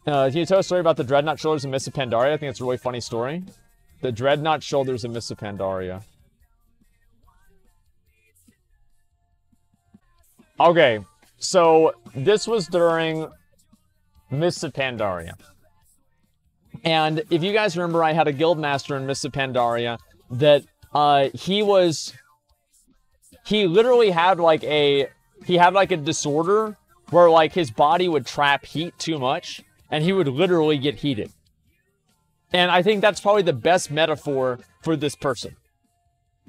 Can you tell a story about the Dreadnought Shoulders and Mists of Pandaria? I think it's a really funny story. The Dreadnought Shoulders and Mists of Pandaria. Okay, so this was during Mists of Pandaria. And if you guys remember, I had a guild master in Mists of Pandaria that he literally had like a disorder where like his body would trap heat too much and he would literally get heated. And I think that's probably the best metaphor for this person.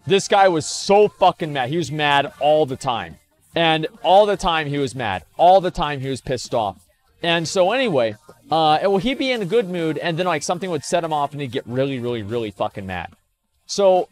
This guy was so fucking mad. He was mad all the time. And all the time he was mad. All the time he was pissed off. And so anyway, well, he'd be in a good mood, and then like something would set him off, and he'd get really, really, really fucking mad. So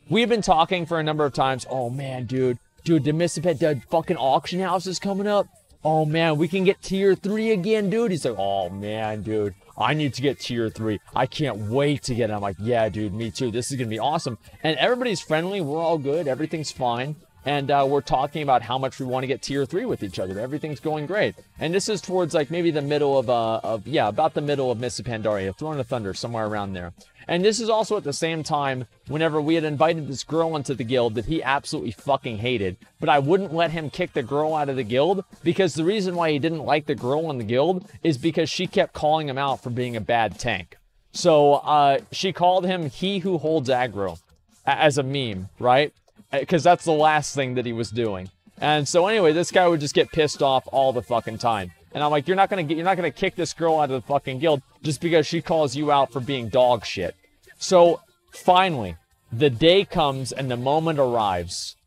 we've been talking for a number of times. Oh man, dude, the Mists of Pandaria fucking auction house is coming up. Oh man, we can get tier 3 again, dude. He's like, oh man, dude, I need to get tier 3. I can't wait to get it. I'm like, yeah, dude, me too. This is gonna be awesome. And everybody's friendly. We're all good. Everything's fine. And we're talking about how much we want to get tier 3 with each other. Everything's going great. And this is towards like maybe the middle of about the middle of Mists of Pandaria, Throne of Thunder, somewhere around there. And this is also at the same time whenever we had invited this girl into the guild that he absolutely fucking hated. But I wouldn't let him kick the girl out of the guild because the reason why he didn't like the girl in the guild is because she kept calling him out for being a bad tank. So she called him he who holds aggro as a meme, right? Because that's the last thing that he was doing. And so anyway, this guy would just get pissed off all the fucking time. And I'm like, you're not gonna kick this girl out of the fucking guild just because she calls you out for being dog shit. So finally, the day comes and the moment arrives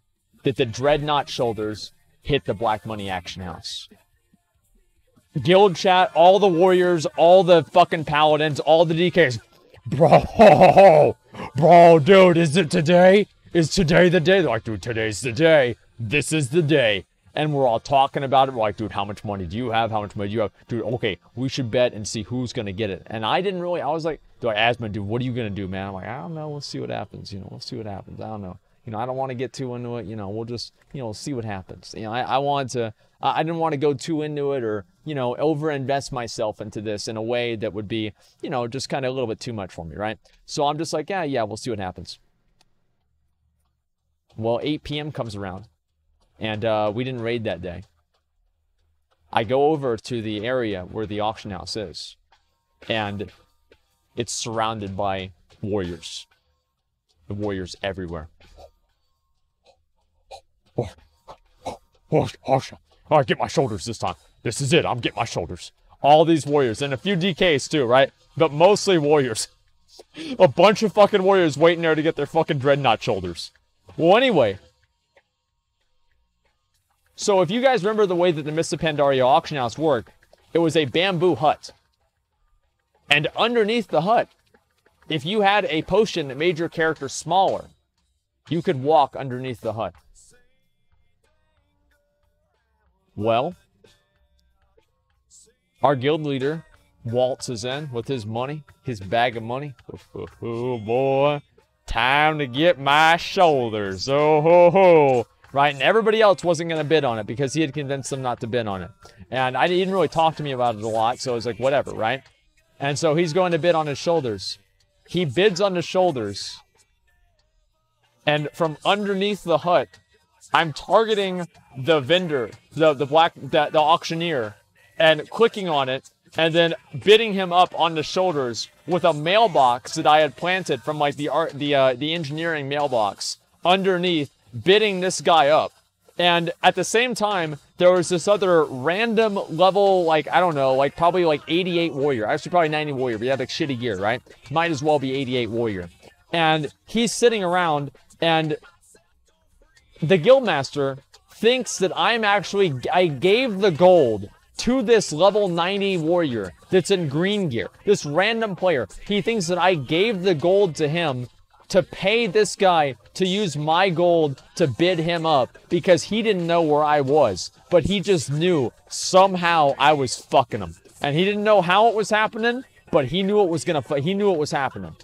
that the Dreadnought Shoulders hit the Black Money Action House. Guild chat, all the warriors, all the fucking paladins, all the DKs. Bro, dude, is it today? Is today the day? They're like, dude, today's the day. This is the day. And we're all talking about it. We're like, dude, how much money do you have? How much money do you have? Dude, okay, we should bet and see who's going to get it. And I was like, Asmon, dude, what are you going to do, man? I'm like, I don't know. We'll see what happens. We'll see what happens. I don't know. I don't want to get too into it. We'll just, see what happens. I didn't want to go too into it or, over-invest myself into this in a way that would be, just kind of a little bit too much for me, right? So I'm just like, yeah, we'll see what happens. Well, 8 p.m. comes around, and we didn't raid that day. I go over to the area where the auction house is, and it's surrounded by warriors. The warriors everywhere. I get my shoulders this time. This is it. I'm getting my shoulders. All these warriors, and a few DKs too, right? But mostly warriors. A bunch of fucking warriors waiting there to get their fucking Dreadnought Shoulders. Well, anyway, so if you guys remember the way that the Mists of Pandaria auction house worked, it was a bamboo hut. And underneath the hut, if you had a potion that made your character smaller, you could walk underneath the hut. Well, our guild leader waltzes in with his money, his bag of money. Oh boy. Time to get my shoulders. Oh, ho, ho. Right? And everybody else wasn't going to bid on it because he had convinced them not to bid on it. And he didn't really talk to me about it a lot, so I was like, whatever, right? And so he's going to bid on his shoulders. He bids on the shoulders. And from underneath the hut, I'm targeting the vendor, the auctioneer, and clicking on it, and then bidding him up on the shoulders with a mailbox that I had planted from like the engineering mailbox underneath, bidding this guy up. And at the same time, there was this other random level, like, I don't know, like probably like 88 warrior. Actually, probably 90 warrior, but he had like shitty gear, right? Might as well be 88 warrior. And he's sitting around, and the guildmaster thinks that I gave the gold to this level 90 warrior that's in green gear. This random player. He thinks that I gave the gold to him to pay this guy to use my gold to bid him up because he didn't know where I was. But he just knew somehow I was fucking him. And he didn't know how it was happening, but he knew it was happening.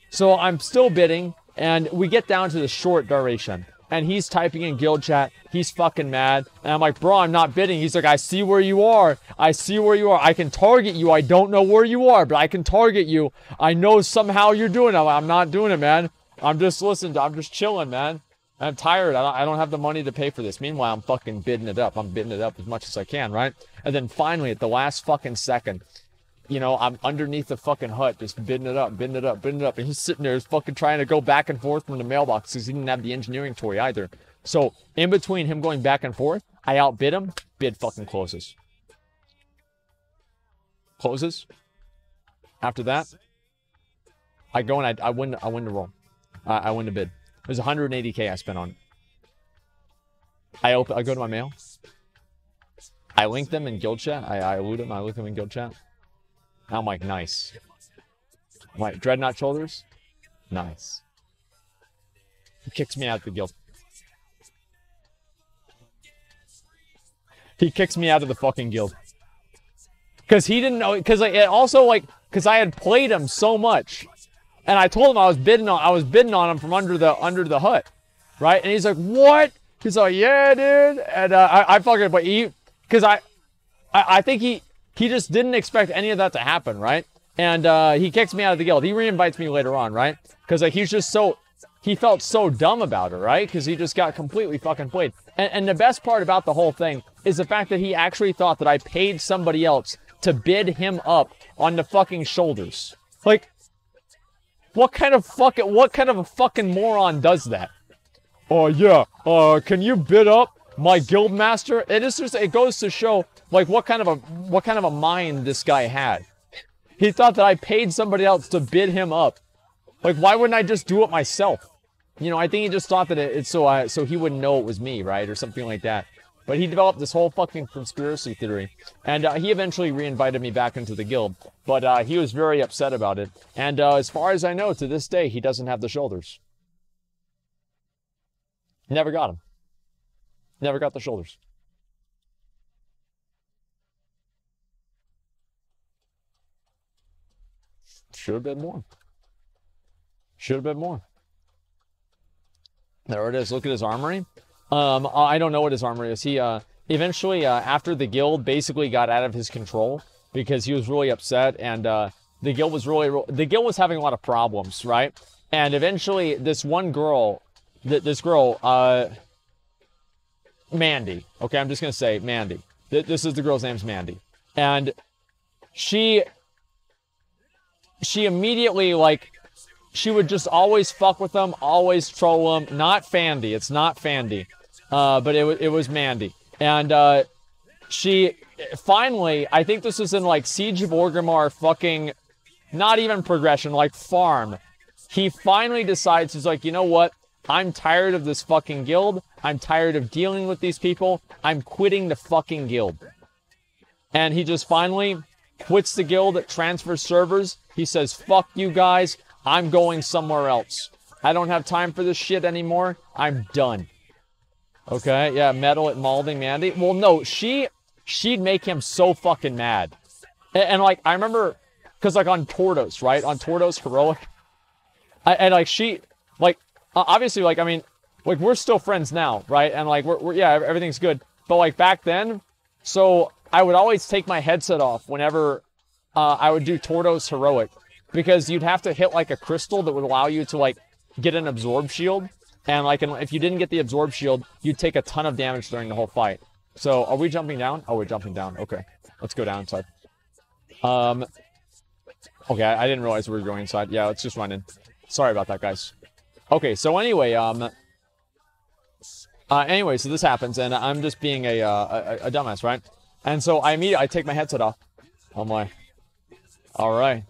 So I'm still bidding, and we get down to the short duration. and he's typing in guild chat. He's fucking mad. And I'm like, bro, I'm not bidding. He's like, I see where you are. I see where you are. I can target you. I don't know where you are, but I can target you. I know somehow you're doing it. I'm not doing it, man. I'm just listening. I'm just chilling, man. I'm tired. I don't have the money to pay for this. Meanwhile, I'm fucking bidding it up. I'm bidding it up as much as I can, right? And then finally, at the last fucking second, you know, I'm underneath the fucking hut, just bidding it up, bidding it up, bidding it up. And he's sitting there, fucking trying to go back and forth from the mailbox because he didn't have the engineering toy either. So, in between him going back and forth, I outbid him. Bid fucking closes. Closes. After that, I go and I win the roll. I win the bid. It was 180K I spent on it. I go to my mail. I link them in guild chat. I loot them. I link them in guild chat. I'm like, nice. I'm like, Dreadnought shoulders? Nice. He kicks me out of the guild. He kicks me out of the fucking guild. Because he didn't know, because because I had played him so much. And I told him I was bidding on him from under the hut. Right? And he's like, what? He's like, yeah, dude. And I fucking, but because I think he just didn't expect any of that to happen, right? And he kicks me out of the guild. He reinvites me later on, right? Because like he's just he felt so dumb about it, right? Because he just got completely fucking played. And the best part about the whole thing is the fact that he actually thought that I paid somebody else to bid him up on the fucking shoulders. Like, what kind of a fucking moron does that? Oh yeah, can you bid up my guild master? It goes to show like what kind of a mind this guy had. He thought that I paid somebody else to bid him up. Like, why wouldn't I just do it myself? You know, I think he just thought that it's so he wouldn't know it was me, right, or something like that. But he developed this whole fucking conspiracy theory, and he eventually reinvited me back into the guild. But he was very upset about it. And as far as I know, to this day, he doesn't have the shoulders. Never got him. Never got the shoulders. Should have been more. Should have been more. There it is. Look at his armory. I don't know what his armory is. He eventually, after the guild basically got out of his control because he was really upset, and the guild was having a lot of problems, right? And eventually, this one girl, Mandy. Okay, I'm just gonna say Mandy. This is the girl's name's Mandy, and she immediately, like, she would just always fuck with them, always troll them. Not Fandy. It's not Fandy. But it was Mandy. And she finally, I think this was in like Siege of Orgrimmar fucking, not even progression, like farm. He finally decides, he's like, you know what? I'm tired of this fucking guild. I'm tired of dealing with these people. I'm quitting the fucking guild. And he just finally quits the guild, transfers servers. He says, fuck you guys. I'm going somewhere else. I don't have time for this shit anymore. I'm done. Okay, yeah, metal at Malding Mandy. Well, no, she'd make him so fucking mad. And like, I remember, because like on Tordos, right? On Tordos Heroic. Obviously, like, I mean, like, we're still friends now, right? And like, we're yeah, everything's good. But like, back then, so I would always take my headset off whenever I would do Tordos Heroic. Because you'd have to hit like a crystal that would allow you to like get an absorb shield. And like, if you didn't get the absorb shield, you'd take a ton of damage during the whole fight. So are we jumping down? Oh, we're jumping down. Okay. Let's go down inside. Okay, I didn't realize we were going inside. Yeah, let's just run in. Sorry about that, guys. Okay, so anyway, so this happens, and I'm just being a dumbass, right? And so I take my headset off. I'm like, all right.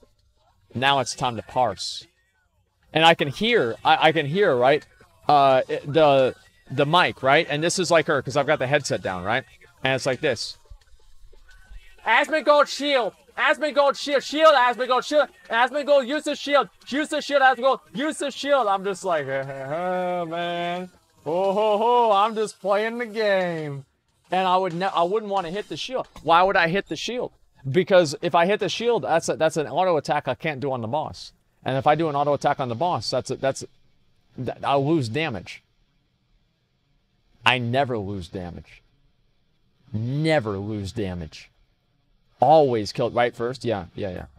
Now it's time to parse. And I can hear, right? The mic, right? And this is like her, because I've got the headset down, right? And it's like this. Asmongold shield! Asmongold shield! Shield! Asmongold shield! Asmongold use the shield! Use the shield! Asmongold use the shield! I'm just like, oh, man. Oh, ho, ho. I'm just playing the game. And I wouldn't want to hit the shield. Why would I hit the shield? Because if I hit the shield, that's an auto attack I can't do on the boss. And if I do an auto attack on the boss, I'll lose damage. I never lose damage. Never lose damage. Always kill it right first. Yeah.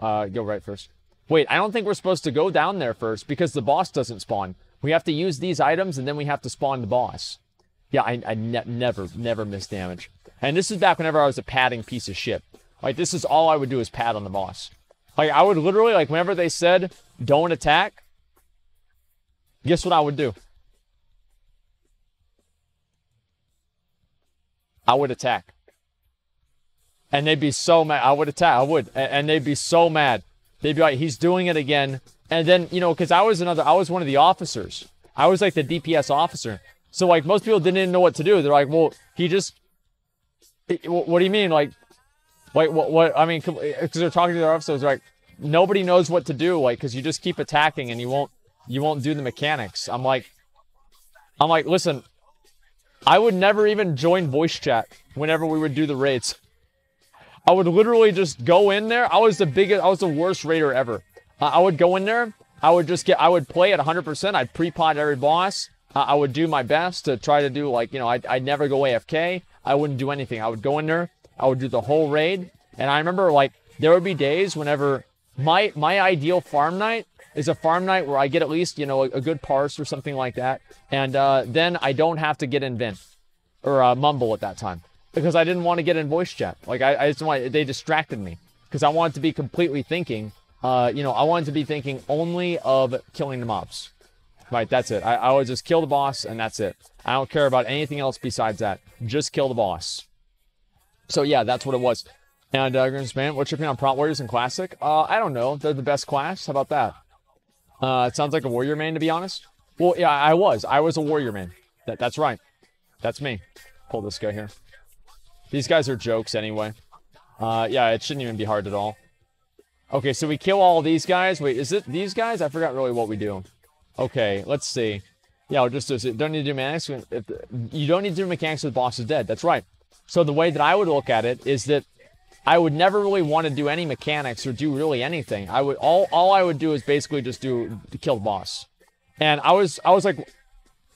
Go right first. Wait, I don't think we're supposed to go down there first because the boss doesn't spawn. We have to use these items and then we have to spawn the boss. Yeah, I never miss damage. And this is back whenever I was a padding piece of shit. Like, this is all I would do is pad on the boss. Like, I would literally, like, whenever they said, don't attack, guess what I would do? I would attack. And they'd be so mad. I would attack. I would. And they'd be so mad. They'd be like, he's doing it again. And then, you know, because I was one of the officers. I was like the DPS officer. So, like, most people didn't even know what to do. They're like, well, he just... What do you mean? Like, what? I mean, because they're talking to their officers, like, nobody knows what to do, like, because you just keep attacking and you won't do the mechanics. I'm like, listen, I would never even join voice chat whenever we would do the raids. I would literally just go in there. I was the worst raider ever. I would go in there. I would play at 100%. I'd pre-pod every boss. I would do my best to try to do, like, you know, I'd never go AFK. I wouldn't do anything. I would go in there. I would do the whole raid. And I remember, like, there would be days whenever my ideal farm night is a farm night where I get at least, you know, a good parse or something like that. And then I don't have to get in Vent or Mumble at that time because I didn't want to get in voice chat. Like, I just want, they distracted me because I wanted to be completely thinking, you know, I wanted to be thinking only of killing the mobs. Right, that's it. I would just kill the boss and that's it. I don't care about anything else besides that. Just kill the boss. So yeah, that's what it was. And Grinspan, what's your opinion on Prompt Warriors in Classic? I don't know. They're the best class. How about that? It sounds like a warrior main, to be honest. Well, yeah, I was a warrior main. That's right. That's me. Pull this guy here. These guys are jokes anyway. Yeah, it shouldn't even be hard at all. Okay, so we kill all these guys. Wait, is it these guys? I forgot really what we do. Okay, let's see. Yeah, we'll just do, don't need to do mechanics. You don't need to do mechanics with the boss is dead. That's right. So the way that I would look at it is that I would never really want to do any mechanics or do really anything. I would all I would do is basically just to kill the boss. And I was like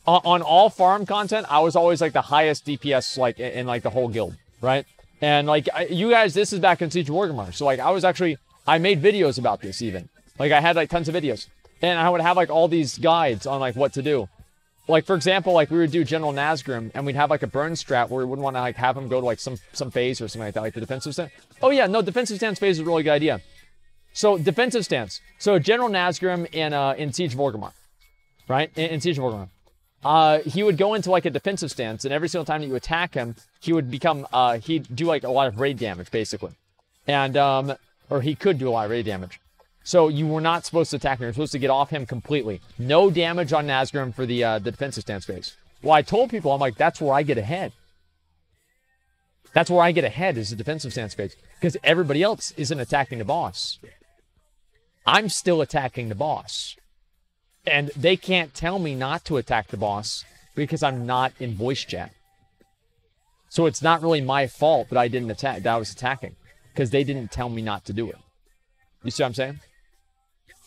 on all farm content, I was always like the highest DPS like in like the whole guild, right? And like you guys, this is back in Siege of Warhammer. So like I made videos about this even. Like I had like tons of videos. And I would have like all these guides on like what to do. Like for example, like we would do General Nazgrim and we'd have like a burn strat where we wouldn't want to like have him go to like some phase or something like that, like the defensive stance. Oh yeah, no, defensive stance phase is a really good idea. So defensive stance. So General Nazgrim in Siege of Warhammer, right? In Siege of Warhammer. He would go into like a defensive stance and every single time that you attack him, he would become he'd do like a lot of raid damage basically. And or he could do a lot of raid damage. So you were not supposed to attack him. You're supposed to get off him completely. No damage on Nazgrim for the defensive stance phase. Well, I told people, I'm like, that's where I get ahead. That's where I get ahead is the defensive stance phase. Because everybody else isn't attacking the boss. I'm still attacking the boss. And they can't tell me not to attack the boss because I'm not in voice chat. So it's not really my fault that I didn't attack, that I was attacking. Because they didn't tell me not to do it. You see what I'm saying?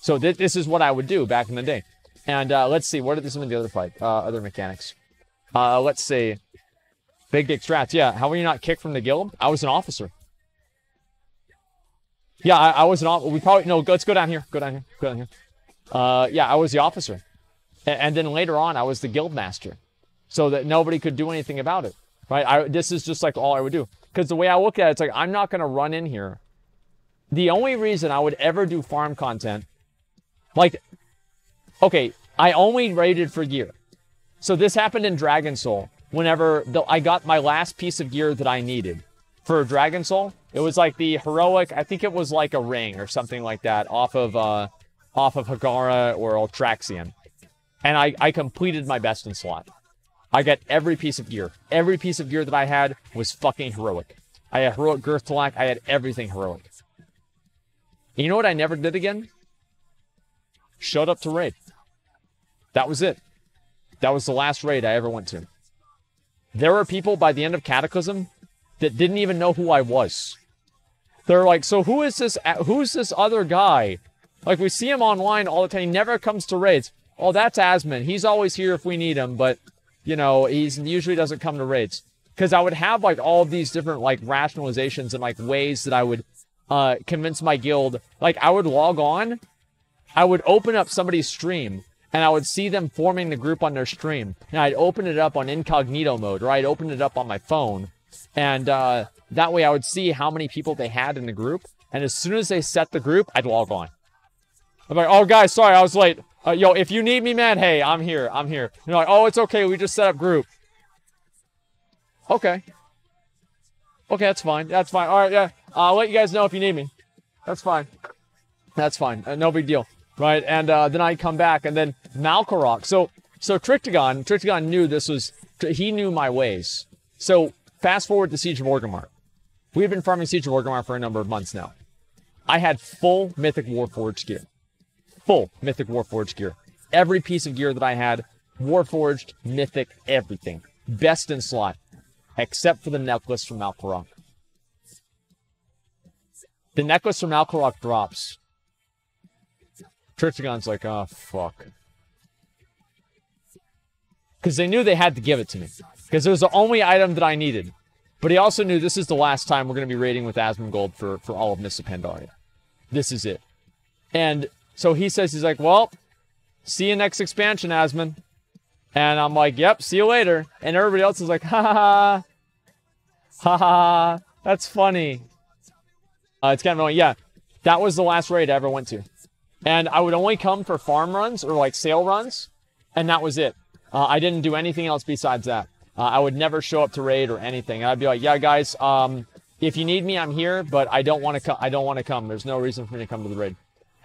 So this is what I would do back in the day. And let's see, what are some of the other other mechanics? Let's see. Big dick strats. Yeah, how were you not kicked from the guild? I was an officer. Yeah, I was an officer. We probably, no, let's go down here. Go down here. Go down here. Yeah, I was the officer. And then later on, I was the guild master. So that nobody could do anything about it. Right? This is just like all I would do. Because the way I look at it, it's like, I'm not going to run in here. The only reason I would ever do farm content, like, okay, I only raided for gear. So this happened in Dragon Soul. Whenever I got my last piece of gear that I needed for Dragon Soul, it was like the heroic, I think it was like a ring or something like that off of Hagara or Ultraxian. And I completed my best in slot. I got every piece of gear. Every piece of gear that I had was fucking heroic. I had heroic girth to lack. I had everything heroic. You know what I never did again? Showed up to raid. That was it. That was the last raid I ever went to. There were people by the end of Cataclysm that didn't even know who I was. They're like, so who's this other guy? Like, we see him online all the time. He never comes to raids. Oh, that's Asmon. He's always here if we need him, but you know, he usually doesn't come to raids. Because I would have, like, all of these different, like, rationalizations and, like, ways that I would convince my guild. Like, I would log on, I would open up somebody's stream, and I would see them forming the group on their stream. And I'd open it up on incognito mode, or I'd open it up on my phone. And that way I would see how many people they had in the group. And as soon as they set the group, I'd log on. I'm like, oh, guys, sorry, I was late. Yo, if you need me, man, hey, I'm here. You're like, oh, it's okay, we just set up group. Okay. Okay, that's fine. All right, yeah. I'll let you guys know if you need me. That's fine. No big deal. Right? And then I'd come back, and then Malkorok. So Trictagon knew this was... He knew my ways. So, fast forward to Siege of Orgrimmar. We've been farming Siege of Orgrimmar for a number of months now. I had full Mythic Warforged gear. Full Mythic Warforged gear. Every piece of gear that I had, Warforged, Mythic, everything. Best in slot. Except for the necklace from Malkorok. The necklace from Malkorok drops. Trictagon's like, oh, fuck. Because they knew they had to give it to me. Because it was the only item that I needed. But he also knew this is the last time we're going to be raiding with Asmongold for all of Mists of Pandaria. This is it. And so he says, he's like, well, see you next expansion, Asmon. And I'm like, yep, see you later. And everybody else is like, ha ha ha. Ha ha, that's funny. It's kind of annoying. Yeah, that was the last raid I ever went to. And I would only come for farm runs or like sale runs. And that was it. I didn't do anything else besides that. I would never show up to raid or anything. And I'd be like, yeah, guys, if you need me, I'm here, but I don't want to come. There's no reason for me to come to the raid.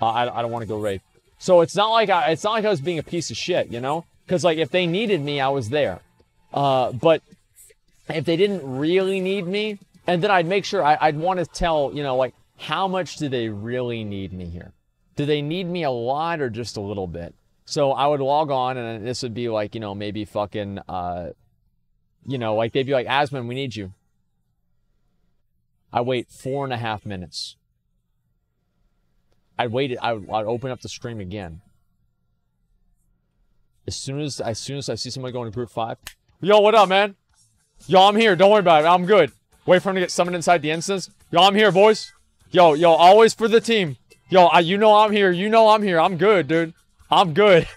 I don't want to go raid. So it's not like I was being a piece of shit, you know? Because like if they needed me, I was there. But if they didn't really need me, and then I'd make sure I'd want to tell, you know, like how much do they really need me here? Do they need me a lot or just a little bit? So I would log on, and this would be like, you know, maybe fucking, you know, like they'd be like, Asmon, we need you. I wait 4.5 minutes. I'd open up the stream again. As soon as I see somebody going to group 5, yo, what up, man? Yo, I'm here. Don't worry about it. I'm good. Wait for him to get summoned inside the instance. Yo, I'm here, boys. Yo, always for the team. Yo, you know I'm here. I'm good, dude. I'm good.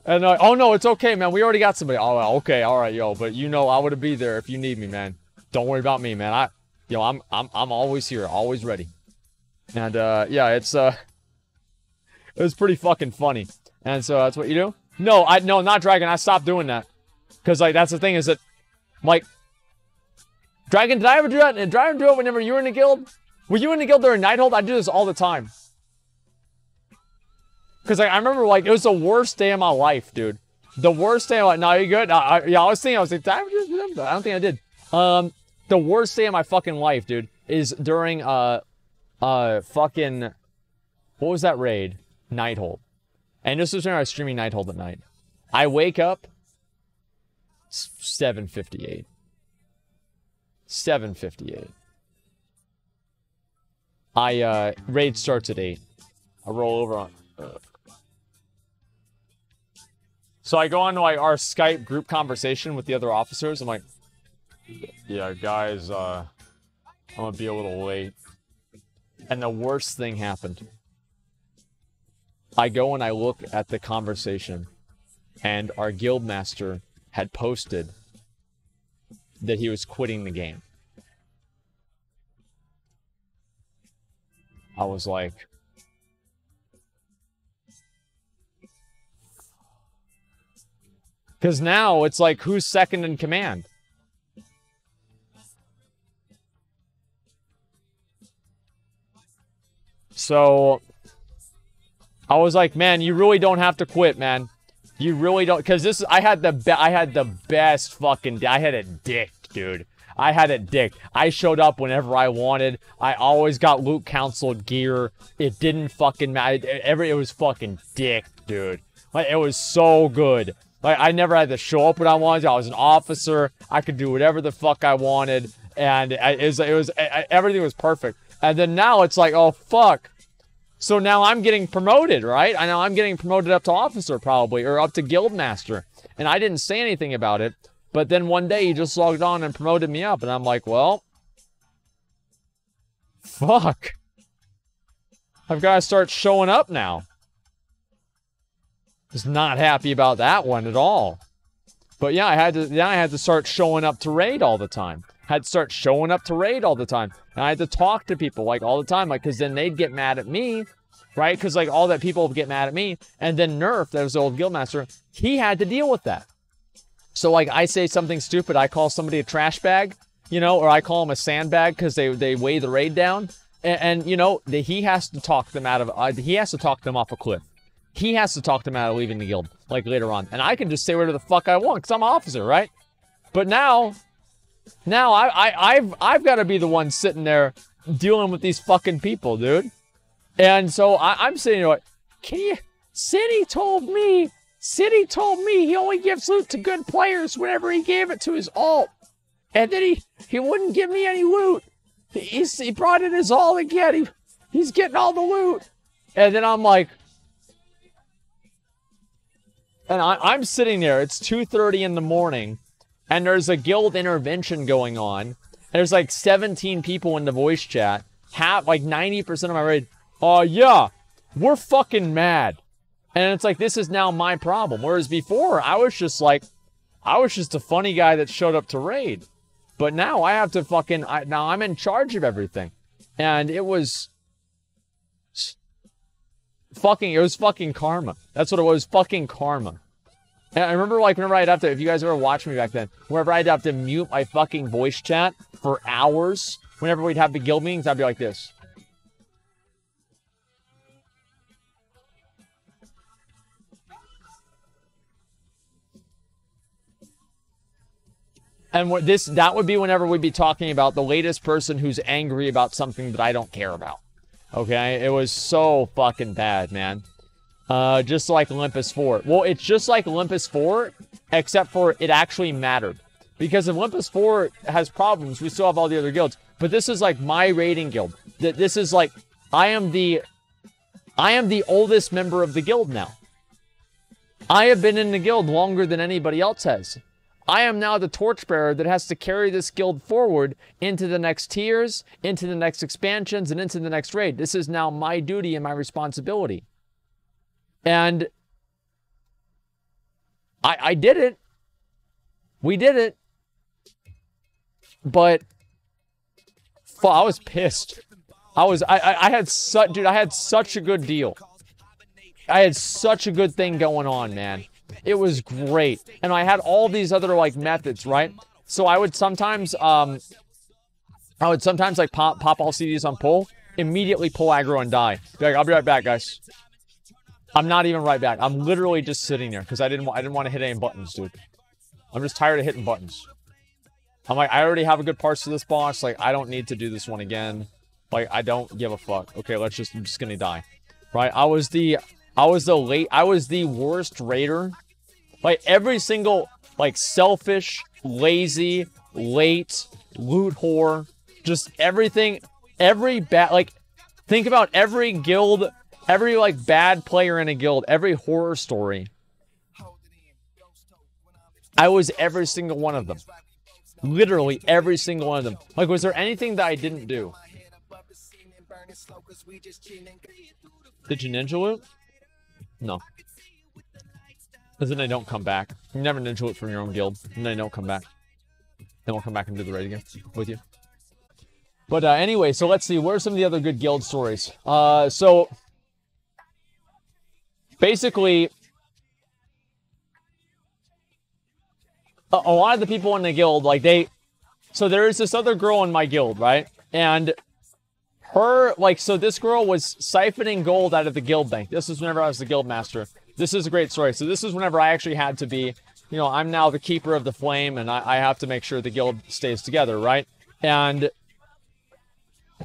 And oh no, it's okay, man. We already got somebody. Oh, okay, all right, yo. But you know, I would be there if you need me, man. Don't worry about me, man. I'm always here, always ready. And yeah, it was pretty fucking funny. And so that's what you do. No, not Dragon. I stopped doing that because like that's the thing is that like Dragon. Did I ever do that? Did I ever do it whenever you were in the guild? Were you in the guild during Nighthold? I do this all the time. Because like, I remember, like, it was the worst day of my life, dude. The worst day of my life. No, you good? Yeah, I was like, did I ever do that? I don't think I did. The worst day of my fucking life, dude, is during, fucking, what was that raid? Nighthold. And this was when I was streaming Nighthold at night. I wake up, 7:58. 7:58. Raid starts at 8. I roll over on... So I go on to like our Skype group conversation with the other officers. I'm like, yeah, guys, I'm gonna be a little late. And the worst thing happened. I go and I look at the conversation, and our guildmaster had posted that he was quitting the game. I was like, because now it's like, who's second in command? So I was like, man, you really don't have to quit, man. You really don't, because this is, I had the best fucking, I had it dicked, dude. I had it dicked. I showed up whenever I wanted. I always got loot counseled gear. It didn't fucking matter. It was fucking dicked, dude. Like, it was so good. Like, I never had to show up when I wanted to. I was an officer. I could do whatever the fuck I wanted. And everything was perfect. And then now it's like, oh, fuck. So now I'm getting promoted, right? I know I'm getting promoted up to officer probably, or up to guild master. And I didn't say anything about it. But then one day he just logged on and promoted me up. And I'm like, well, fuck. I've got to start showing up now. Was not happy about that one at all. But yeah, I had to start showing up to raid all the time. Had to start showing up to raid all the time. And I had to talk to people like all the time, like, because then they'd get mad at me, right? Because like all that people would get mad at me. And then Nerf, that was the old guildmaster, he had to deal with that. So like I say something stupid, I call somebody a trash bag, you know, or I call them a sandbag because they weigh the raid down. And you know, he has to talk them out of, he has to talk them off a cliff. He has to talk them out of leaving the guild, like later on. And I can just say whatever the fuck I want, because I'm an officer, right? But now I've got to be the one sitting there dealing with these fucking people, dude. And so I'm sitting there like, City told me he only gives loot to good players whenever he gave it to his alt. And then he wouldn't give me any loot. He brought in his alt again. He's getting all the loot. And then I'm like, and I'm sitting there, it's 2:30 in the morning, and there's a guild intervention going on, and there's like 17 people in the voice chat, like 90% of my raid, yeah, we're fucking mad. And it's like, this is now my problem. Whereas before, I was just a funny guy that showed up to raid. But now I have to now I'm in charge of everything. And it was fucking karma. That's what it was, fucking karma. And I remember, like, whenever I'd have to, if you guys ever watched me back then, whenever I'd have to mute my fucking voice chat for hours, whenever we'd have the guild meetings, I'd be like this. And that would be whenever we'd be talking about the latest person who's angry about something that I don't care about. Okay? It was so fucking bad, man. Just like Olympus 4. Well, it's just like Olympus 4, except for it actually mattered. Because if Olympus 4 has problems, we still have all the other guilds. But this is like my raiding guild. This is like, I am the oldest member of the guild now. I have been in the guild longer than anybody else has. I am now the torchbearer that has to carry this guild forward into the next tiers, into the next expansions, and into the next raid. This is now my duty and my responsibility. And I did it. We did it. But I was pissed. I had such a good deal. I had such a good thing going on, man. It was great. And I had all these other like methods, right? So I would sometimes like pop all CDs on pull, immediately pull aggro and die. Be like, I'll be right back, guys. I'm not even right back. I'm literally just sitting there because I didn't want to hit any buttons, dude. I'm just tired of hitting buttons. I'm like, I already have a good parse to this boss. Like, I don't need to do this one again. Like, I don't give a fuck. Okay, I'm just gonna die. Right? I was the worst raider. Like, every single, like, selfish, lazy, late, loot whore, just everything, every bad, like, think about every guild, every, like, bad player in a guild, every horror story. I was every single one of them. Literally every single one of them. Like, was there anything that I didn't do? Did you ninja loot? No. Because then they don't come back. You never ninja loot from your own guild. And they don't come back. They won't come back and do the raid again with you. But anyway, so let's see. What are some of the other good guild stories? So, basically, a lot of the people in the guild, like so there is this other girl in my guild, right? And her, like, so this girl was siphoning gold out of the guild bank. This is whenever I was the guild master. This is a great story. So this is whenever I actually had to be, you know, I'm now the keeper of the flame, and I have to make sure the guild stays together, right? And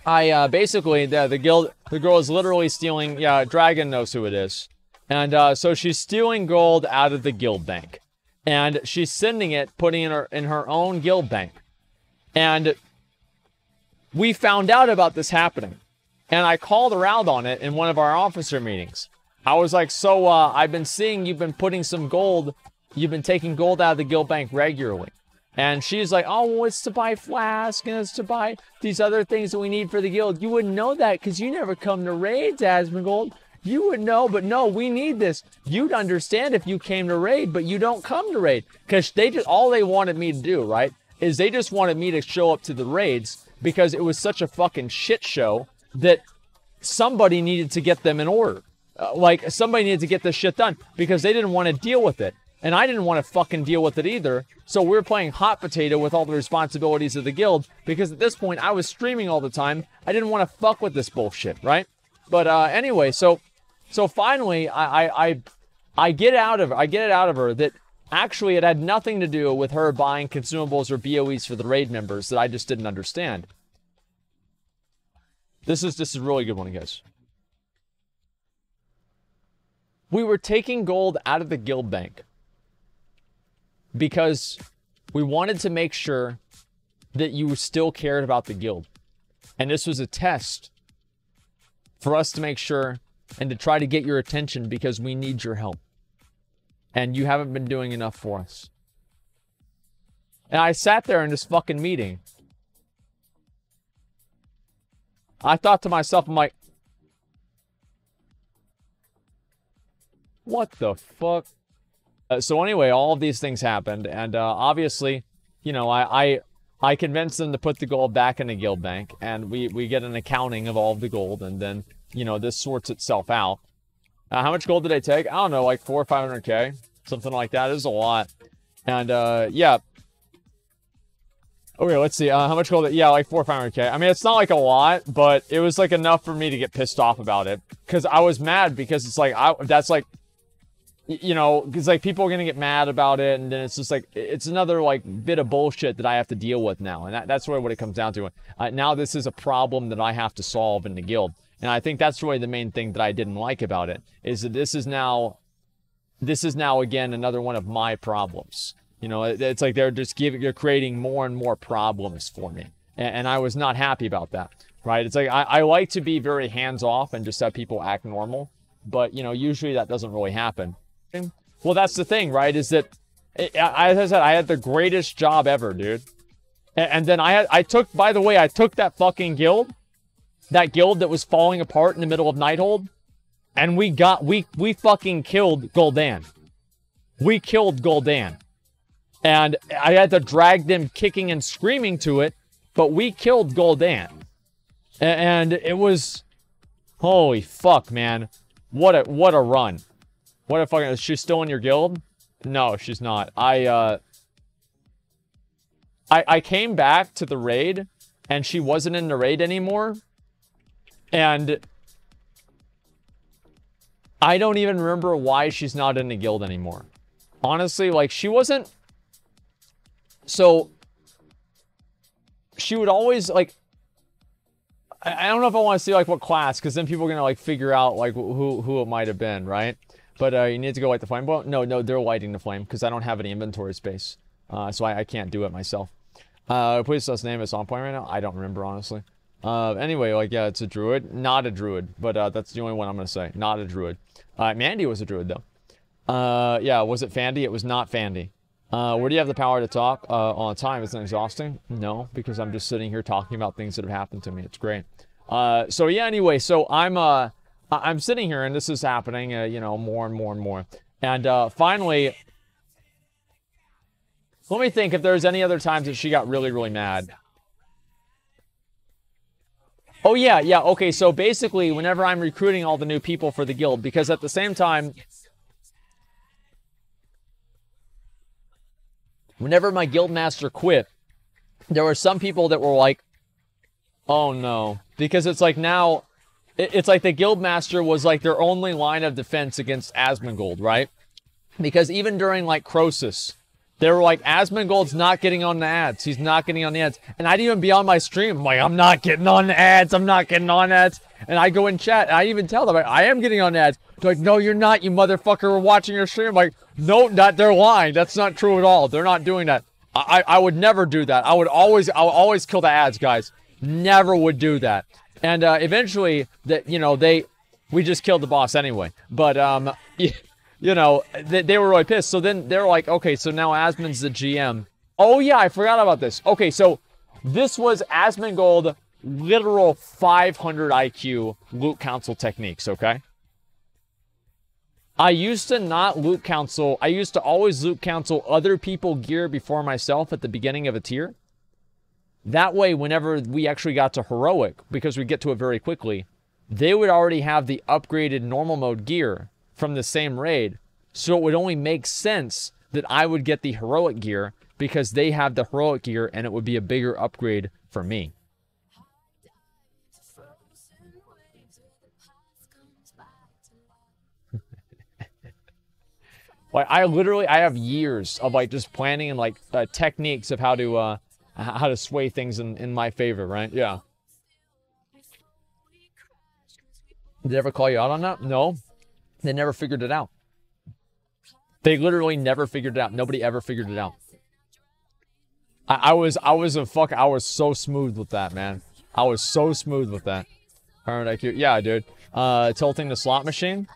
I basically, the girl is literally stealing, yeah, Dragon knows who it is. And so she's stealing gold out of the guild bank. And she's sending it, putting it in her own guild bank. And we found out about this happening. And I called her out on it in one of our officer meetings. I was like, so, I've been seeing you've been putting some gold, you've been taking gold out of the guild bank regularly. And she's like, oh, well, it's to buy flask, and it's to buy these other things that we need for the guild. You wouldn't know that because you never come to raids, Asmongold. You would know, but no, we need this. You'd understand if you came to raid, but you don't come to raid. Because all they wanted me to do, right, is they just wanted me to show up to the raids because it was such a fucking shit show that somebody needed to get them in order. Like, somebody needed to get this shit done because they didn't want to deal with it. And I didn't want to fucking deal with it either. So we were playing hot potato with all the responsibilities of the guild because at this point I was streaming all the time. I didn't want to fuck with this bullshit, right? But anyway, so finally I get it out of her that actually it had nothing to do with her buying consumables or BOEs for the raid members that I just didn't understand. This is a really good one, guys. We were taking gold out of the guild bank because we wanted to make sure that you still cared about the guild. And this was a test for us to make sure and to try to get your attention because we need your help. And you haven't been doing enough for us. And I sat there in this fucking meeting. I thought to myself, I'm like, what the fuck? So anyway, all of these things happened, and obviously, you know, I convinced them to put the gold back in the guild bank, and we get an accounting of all of the gold, and then, you know, this sorts itself out. How much gold did I take? I don't know, like 400 or 500k, something like that. It was a lot, and yeah. Okay, let's see. How much gold? Yeah, like 400 or 500k. I mean, it's not like a lot, but it was like enough for me to get pissed off about it, because I was mad because it's like that's like. You know, because, like, people are going to get mad about it, and then it's just, like, it's another, like, bit of bullshit that I have to deal with now, and that's really what it comes down to. Now this is a problem that I have to solve in the guild, and I think that's really the main thing that I didn't like about it, is that this is now, again, another one of my problems. You know, it's like they're creating more and more problems for me, and I was not happy about that, right? It's like, I like to be very hands-off and just have people act normal, but, you know, usually that doesn't really happen. Well, that's the thing, right? Is that, as I said, I had the greatest job ever, dude. And then I took that fucking guild, that guild that was falling apart in the middle of Nighthold, and we fucking killed Gul'dan. We killed Gul'dan. And I had to drag them kicking and screaming to it, but we killed Gul'dan. And it was, holy fuck, man. What a run. What a fucking... Is she still in your guild? No, she's not. I came back to the raid, and she wasn't in the raid anymore. And I don't even remember why she's not in the guild anymore. Honestly, like, she wasn't... So, she would always, like... I don't know if I want to see, like, what class, because then people are going to, like, figure out, like, who it might have been, right? But you need to go light the flame. Well, no, they're lighting the flame because I don't have any inventory space. So I can't do it myself. Please name is on point right now. I don't remember, honestly. Anyway, like, yeah, it's a druid. Not a druid, but that's the only one I'm going to say. Not a druid. Mandy was a druid, though. Yeah, was it Fandy? It was not Fandy. Where do you have the power to talk all the time? Isn't it exhausting? No, because I'm just sitting here talking about things that have happened to me. It's great. So, yeah, anyway, so I'm sitting here, and this is happening, you know, more and more and more. And finally, let me think if there's any other times that she got really, really mad. Oh, yeah, okay, so basically, whenever I'm recruiting all the new people for the guild, because at the same time, whenever my guild master quit, there were some people that were like, oh, no. Because it's like now... It's like the Guildmaster was like their only line of defense against Asmongold, right? Because even during like Crosus, they were like, Asmongold's not getting on the ads. He's not getting on the ads. And I'd even be on my stream. I'm like, I'm not getting on the ads. I'm not getting on ads. And I go in chat. And I even tell them, like, I am getting on ads. They're like, no, you're not, you motherfucker. We're watching your stream. I'm like, no, they're lying. That's not true at all. They're not doing that. I would never do that. I'll always kill the ads, guys. Never would do that. And eventually, we just killed the boss anyway. But, they were really pissed. So then they're like, okay, so now Asmon's the GM. Oh, yeah, I forgot about this. Okay, so this was Asmongold, literal 500 IQ loot council techniques, okay? I used to not loot council. I used to always loot council other people gear before myself at the beginning of a tier. That way, whenever we actually got to heroic, because we get to it very quickly, they would already have the upgraded normal mode gear from the same raid. So it would only make sense that I would get the heroic gear because they have the heroic gear and it would be a bigger upgrade for me. Like, I have years of, like, just planning and, like, techniques of how to sway things in my favor, right? Yeah. Did they ever call you out on that? No. They never figured it out. They literally never figured it out. Nobody ever figured it out. I was so smooth with that, man. I was so smooth with that. Yeah, dude. Tilting the slot machine.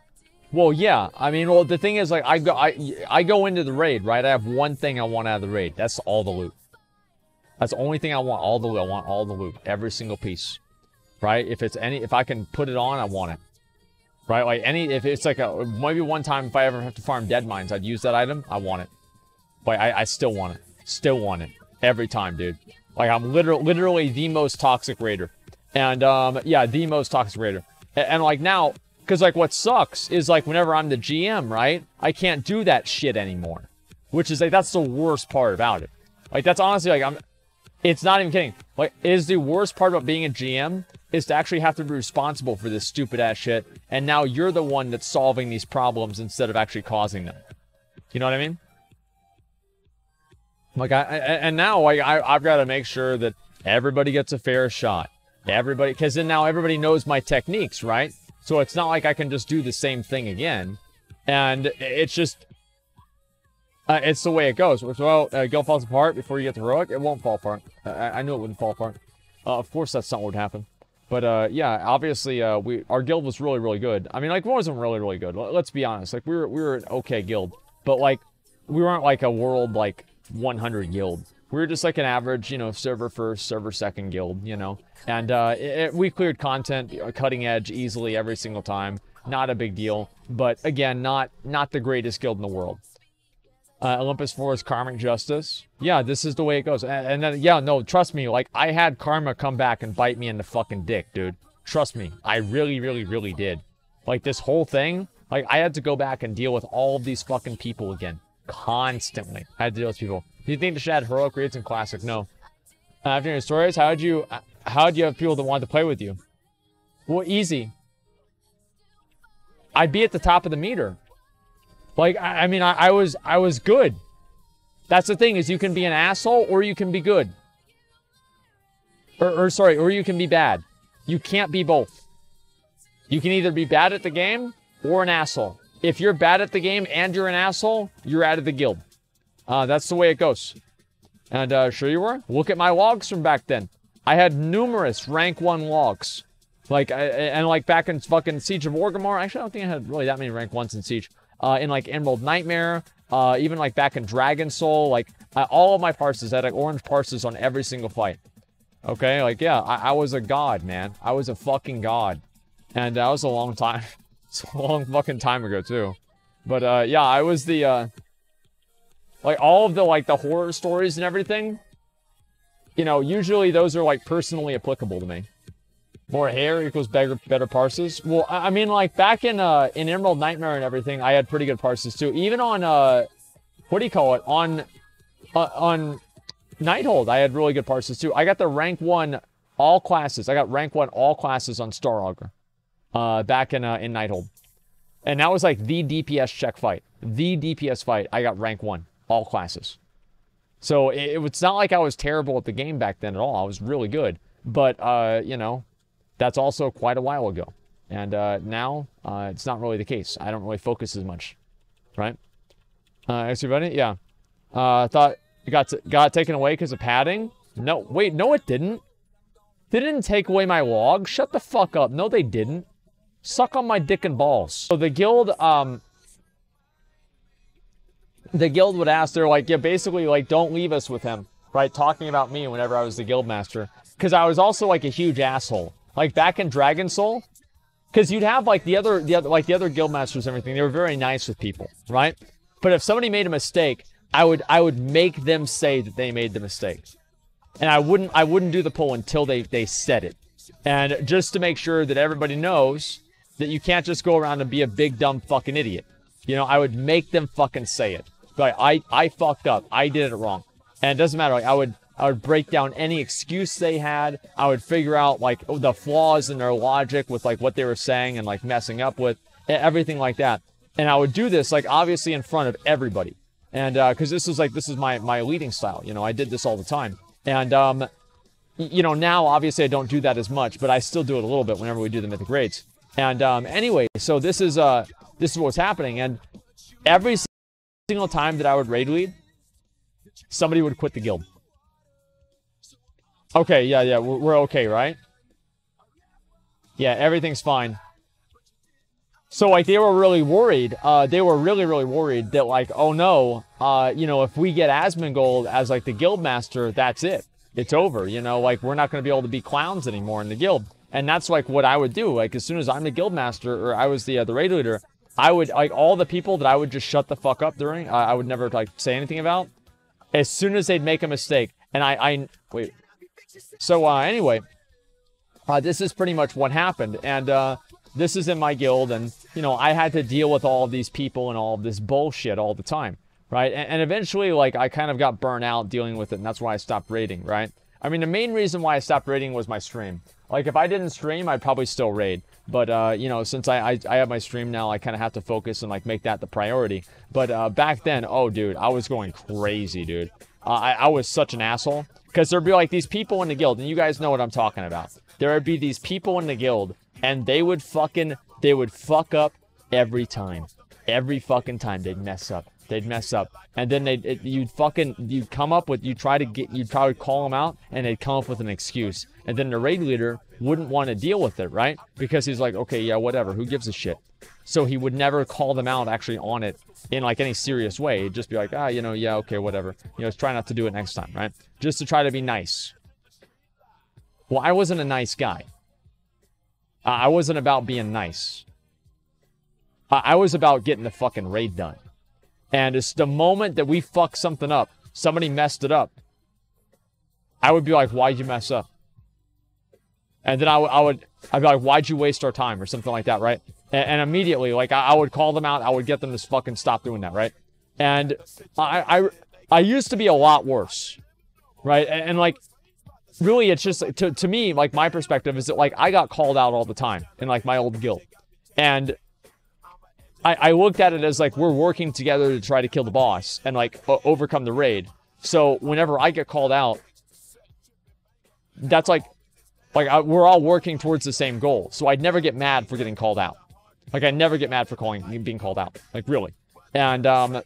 Well, yeah. I mean, well, the thing is, like, I go into the raid, right? I have one thing I want out of the raid. That's all the loot. That's the only thing I want. All the loot. I want all the loot. Every single piece. Right? If I can put it on, I want it. Right? Like, if it's like maybe one time if I ever have to farm dead mines, I'd use that item. I want it. Like, I still want it. Still want it. Every time, dude. Like, I'm literally the most toxic raider. And, yeah, the most toxic raider. And like, now, because, like, what sucks is, like, whenever I'm the GM, right, I can't do that shit anymore. Which is, like, that's the worst part about it. Like, that's honestly, like, it's not even kidding. Like, is the worst part about being a GM is to actually have to be responsible for this stupid-ass shit, and now you're the one that's solving these problems instead of actually causing them. You know what I mean? Like, and now, like, I've got to make sure that everybody gets a fair shot. Everybody, because then now everybody knows my techniques, right? So it's not like I can just do the same thing again. And it's just, it's the way it goes. Well, Guild falls apart before you get to heroic. It won't fall apart. I knew it wouldn't fall apart. Of course, that's not what would happen. But yeah, obviously, our guild was really, really good. I mean, like, it wasn't really, really good. Let's be honest. Like, we were an okay guild, but like, we weren't like a world like 100 guild. We were just like an average, you know, server first, server second guild, you know. And we cleared content, cutting edge, easily every single time. Not a big deal, but again, not the greatest guild in the world. Olympus 4 is karmic justice. Yeah, this is the way it goes. And then, yeah, no, trust me, like, I had karma come back and bite me in the fucking dick, dude. Trust me, I really, really, really did. Like, this whole thing, like, I had to go back and deal with all of these fucking people again. Constantly. I had to deal with people. Do you think they should add heroic raids in classic? No. After your stories, how'd you have people that wanted to play with you? Well, easy. I'd be at the top of the meter. Like, I mean, I was good. That's the thing, is you can be an asshole or you can be good. Or you can be bad. You can't be both. You can either be bad at the game or an asshole. If you're bad at the game and you're an asshole, you're out of the guild. That's the way it goes. And sure you were? Look at my logs from back then. I had numerous rank 1 logs. Like, and like back in fucking Siege of Orgrimmar, actually I don't think I had really that many rank 1s in Siege. In like Emerald Nightmare, even like back in Dragon Soul, like all of my parses, I had like orange parses on every single fight. Okay, like, yeah, I was a god, man. I was a fucking god. And that was a long time. It's a long fucking time ago, too. But, yeah, I was the, like, all of the, like, the horror stories and everything, you know, usually those are, like, personally applicable to me. More hair equals better parses. Well, I mean, like, back in Emerald Nightmare and everything, I had pretty good parses, too. Even on, what do you call it? On Nighthold, I had really good parses, too. I got the rank 1 all classes. I got rank 1 all classes on Star Augur. Back in Nighthold. And that was like the DPS check fight. The DPS fight, I got rank 1. All classes. So it's not like I was terrible at the game back then at all. I was really good. But, you know, that's also quite a while ago. And now, it's not really the case. I don't really focus as much. Right? Everybody? Yeah. Thought it got taken away because of padding? No, wait, no it didn't. They didn't take away my log. Shut the fuck up. No, they didn't. Suck on my dick and balls. So the guild would ask, they're like, yeah, basically, like, don't leave us with him, right? Talking about me whenever I was the guild master. Because I was also, like, a huge asshole. Like, back in Dragon Soul, because you'd have, like, the other guild masters and everything, they were very nice with people, right? But if somebody made a mistake, I would make them say that they made the mistake. And I wouldn't do the poll until they said it. And just to make sure that everybody knows that you can't just go around and be a big dumb fucking idiot. You know, I would make them fucking say it. Like, I fucked up. I did it wrong. And it doesn't matter. Like, I would break down any excuse they had. I would figure out, like, the flaws in their logic with, like, what they were saying and, like, messing up with. Everything like that. And I would do this, like, obviously in front of everybody. And, because this is my leading style. You know, I did this all the time. And, you know, now, obviously, I don't do that as much, but I still do it a little bit whenever we do the Mythic Raids. And, anyway, so this is what's happening. And every single time that I would raid lead, somebody would quit the guild. Okay, yeah, we're okay, right? Yeah, everything's fine. So, like, they were really worried. They were really, really worried that, like, oh no, you know, if we get Asmongold as, like, the guild master, that's it. It's over, you know, like, we're not going to be able to be clowns anymore in the guild. And that's, like, what I would do. Like, as soon as I'm the guild master, or I was the raid leader, I would, like, all the people that I would just shut the fuck up during, I would never, like, say anything about, as soon as they'd make a mistake. And wait. So, anyway, this is pretty much what happened. And, this is in my guild, and, you know, I had to deal with all of these people and all of this bullshit all the time, right? And eventually, like, I kind of got burnt out dealing with it, and that's why I stopped raiding, right? I mean, the main reason why I stopped raiding was my stream. Like, if I didn't stream, I'd probably still raid. But, you know, since I have my stream now, I kind of have to focus and, like, make that the priority. But back then, oh, dude, I was going crazy, dude. I was such an asshole. Because there'd be, like, these people in the guild, and you guys know what I'm talking about. There would be these people in the guild, and they would fuck up every time. Every fucking time they'd mess up. They'd mess up. And then you'd probably call them out, and they'd come up with an excuse. And then the raid leader wouldn't want to deal with it, right? Because he's like, okay, yeah, whatever, who gives a shit? So he would never call them out actually on it in, like, any serious way. He'd just be like, you know, yeah, okay, whatever. You know, try not to do it next time, right? Just to try to be nice. Well, I wasn't a nice guy. I wasn't about being nice. I was about getting the fucking raid done. And it's the moment that we fuck something up, somebody messed it up, I would be like, why'd you mess up? And then I'd be like, why'd you waste our time? Or something like that, right? And immediately, like, I would call them out. I would get them to fucking stop doing that, right? And I used to be a lot worse, right? And like, really, it's just, to me, like, my perspective is that, like, I got called out all the time in, like, my old guild. And I looked at it as, like, we're working together to try to kill the boss and, like, overcome the raid. So whenever I get called out, that's like we're all working towards the same goal. So I'd never get mad for getting called out. Like, I never get mad for being called out. Like, really. And,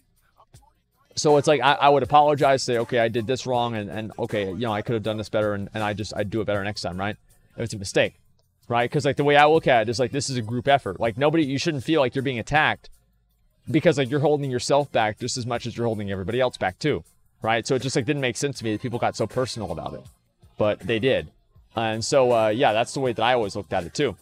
so it's like, I would apologize, say, okay, I did this wrong, and okay, you know, I could have done this better, and I'd do it better next time, right? It was a mistake, right? Because, like, the way I look at it is, like, this is a group effort. Like, you shouldn't feel like you're being attacked because, like, you're holding yourself back just as much as you're holding everybody else back, too, right? So it just, like, didn't make sense to me that people got so personal about it. But they did. And so, yeah, that's the way that I always looked at it, too.